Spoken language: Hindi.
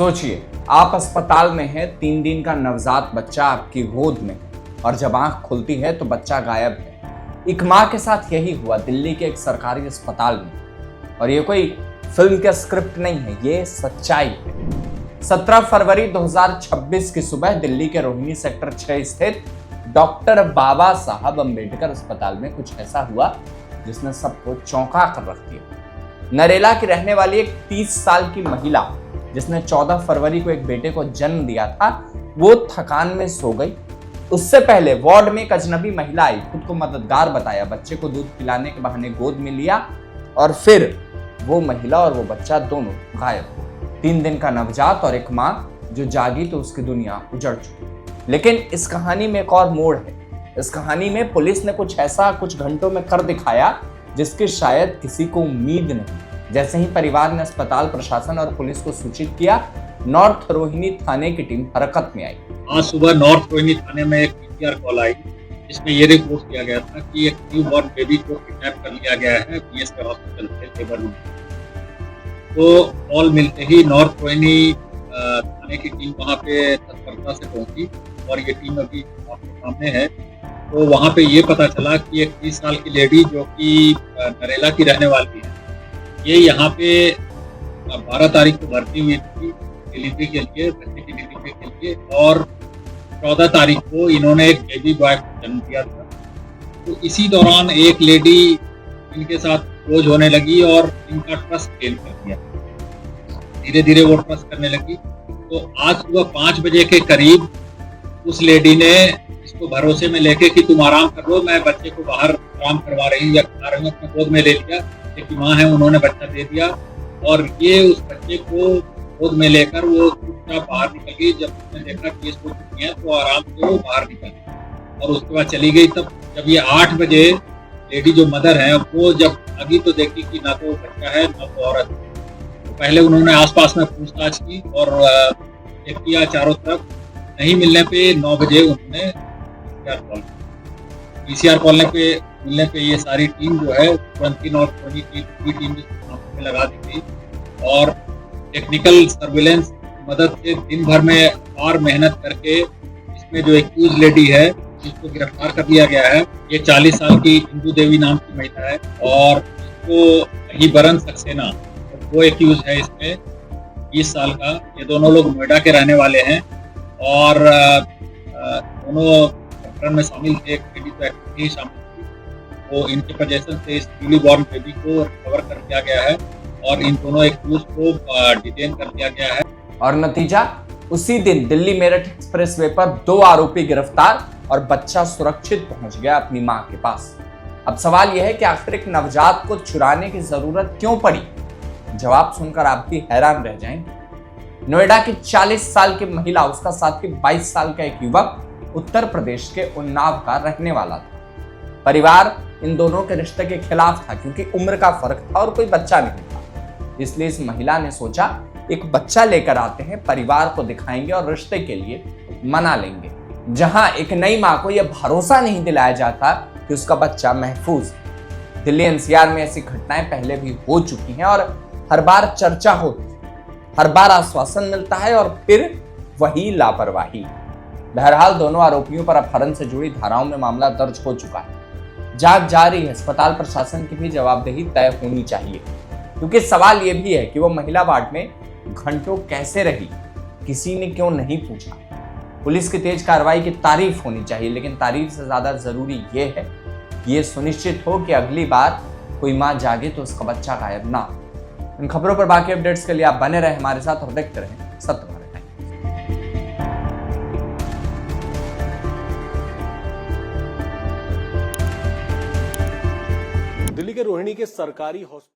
सोचिए, आप अस्पताल में हैं, 3 दिन का नवजात बच्चा आपकी गोद में और जब आंख खुलती है तो बच्चा गायब है। एक माँ के साथ यही हुआ दिल्ली के एक सरकारी अस्पताल में। और ये कोई फिल्म का स्क्रिप्ट नहीं है, ये सच्चाई है। 17 फरवरी 2026 की सुबह दिल्ली के रोहिणी सेक्टर 6 स्थित डॉक्टर बाबा साहब अंबेडकर अस्पताल में कुछ ऐसा हुआ जिसने सबको चौंका कर रख दिया। नरेला की रहने वाली एक 30 साल की महिला जिसने 14 फरवरी को एक बेटे को जन्म दिया था, वो थकान में सो गई। उससे पहले वार्ड में एक अजनबी महिला आई, खुद को मददगार बताया, बच्चे को दूध पिलाने के बहाने गोद में लिया और फिर वो महिला और वो बच्चा दोनों गायब हो। 3 दिन का नवजात और एक माँ जो जागी तो उसकी दुनिया उजड़ चुकी। लेकिन इस कहानी में एक और मोड़ है। इस कहानी में पुलिस ने कुछ ऐसा कुछ घंटों में कर दिखाया जिसकी शायद किसी को उम्मीद नहीं। जैसे ही परिवार ने अस्पताल प्रशासन और पुलिस को सूचित किया, नॉर्थ रोहिणी थाने की टीम हरकत में आई। आज सुबह नॉर्थ रोहिणी थाने में एक पीसीआर कॉल आई, जिसमें ये रिपोर्ट किया गया था कि एक न्यूबॉर्न बेबी को किडनैप कर लिया गया है बीएसके हॉस्पिटल से लेबर रूम। तो कॉल मिलते ही नॉर्थ रोहिणी थाने की टीम वहाँ पे तत्परता से पहुंची और ये टीम अभी आपके सामने है। तो वहाँ पे ये पता चला कि एक 30 साल की लेडी जो कि नरेला की रहने वाली है, ये यहाँ पे 12 तारीख को भर्ती हुई थी डिलीवरी के लिए, बच्चे की डिलीवरी के लिए, और 14 तारीख को इन्होंने एक बेबी बॉय को जन्म दिया था। तो इसी दौरान एक लेडी इनके साथ क्लोज होने लगी और इनका ट्रस्ट गेन कर दिया। धीरे धीरे वो ट्रस्ट करने लगी। तो आज सुबह 5 बजे के करीब उस लेडी ने इसको भरोसे में लेके कि तुम आराम कर लो, मैं बच्चे को बाहर आराम करवा रही हूँ या खा रही हूँ, अपने गोद में ले लिया। की माँ है, उन्होंने बच्चा दे दिया और ये उस बच्चे को गोद में लेकर वो चुपचाप बाहर निकल गई। जब उसने देखा कि इसको छुट्टी है तो आराम से वो बाहर निकल और उसके बाद चली गई। तब जब ये 8 बजे लेडी जो मदर है वो जब अभी तो देखी कि ना तो बच्चा है ना तो औरत। तो पहले उन्होंने आसपास में पूछताछ की और चेक किया चारों तरफ, नहीं मिलने पे 9 बजे उन्होंने पीसीआर कॉल मिलने पे ये सारी टीम जो है तुरंत नॉर्थ रोहिणी की पूरी टीम में लगा दी गई और टेक्निकल सर्विलेंस मदद से दिन भर में और मेहनत करके इसमें जो एक्यूज लेडी है जिसको गिरफ्तार कर लिया गया है, ये 40 साल की इंदू देवी नाम की महिला है और इसको ही बरन सक्सेना वो एक्यूज है इसमें 20 साल का। ये दोनों लोग नोएडा के रहने वाले हैं और दोनों प्रकरण में शामिल थे। एक लेडी तो एक्टिविटी शामिल थी। तो इनके पोजेशन से इस न्यूली बॉर्न बेबी को रिकवर कर लिया गया है और इन दोनों एक्यूज को डिटेन कर लिया गया है। और नतीजा, उसी दिन दिल्ली मेरठ एक्सप्रेसवे पर 2 आरोपी गिरफ्तार और बच्चा सुरक्षित पहुंच गया अपनी मां के पास। अब सवाल यह है कि आखिर एक नवजात को चुराने की जरूरत क्यों पड़ी? जवाब सुनकर आप भी हैरान रह जाएंगे। नोएडा की 40 साल की महिला, उसका साथी 22 साल का एक युवक उत्तर प्रदेश के उन्नाव का रहने वाला था। परिवार इन दोनों के रिश्ते के खिलाफ था क्योंकि उम्र का फर्क था और कोई बच्चा नहीं था। इसलिए इस महिला ने सोचा एक बच्चा लेकर आते हैं, परिवार को दिखाएंगे और रिश्ते के लिए मना लेंगे। जहां एक नई मां को यह भरोसा नहीं दिलाया जाता कि उसका बच्चा महफूज। दिल्ली एनसीआर में ऐसी घटनाएं पहले भी हो चुकी हैं और हर बार चर्चा होती है, हर बार आश्वासन मिलता है और फिर वही लापरवाही। बहरहाल दोनों आरोपियों पर अपहरण से जुड़ी धाराओं में मामला दर्ज हो चुका है। जांच जारी है। अस्पताल प्रशासन की भी जवाबदेही तय होनी चाहिए क्योंकि सवाल यह भी है कि वो महिला वार्ड में घंटों कैसे रही, किसी ने क्यों नहीं पूछा। पुलिस की तेज कार्रवाई की तारीफ होनी चाहिए, लेकिन तारीफ से ज्यादा जरूरी यह है कि ये सुनिश्चित हो कि अगली बार कोई मां जागे तो उसका बच्चा गायब ना। इन खबरों पर बाकी अपडेट्स के लिए आप बने रहे हमारे साथ और देखते रहे सत्य भारत। दिल्ली के रोहिणी के सरकारी हॉस्पिटल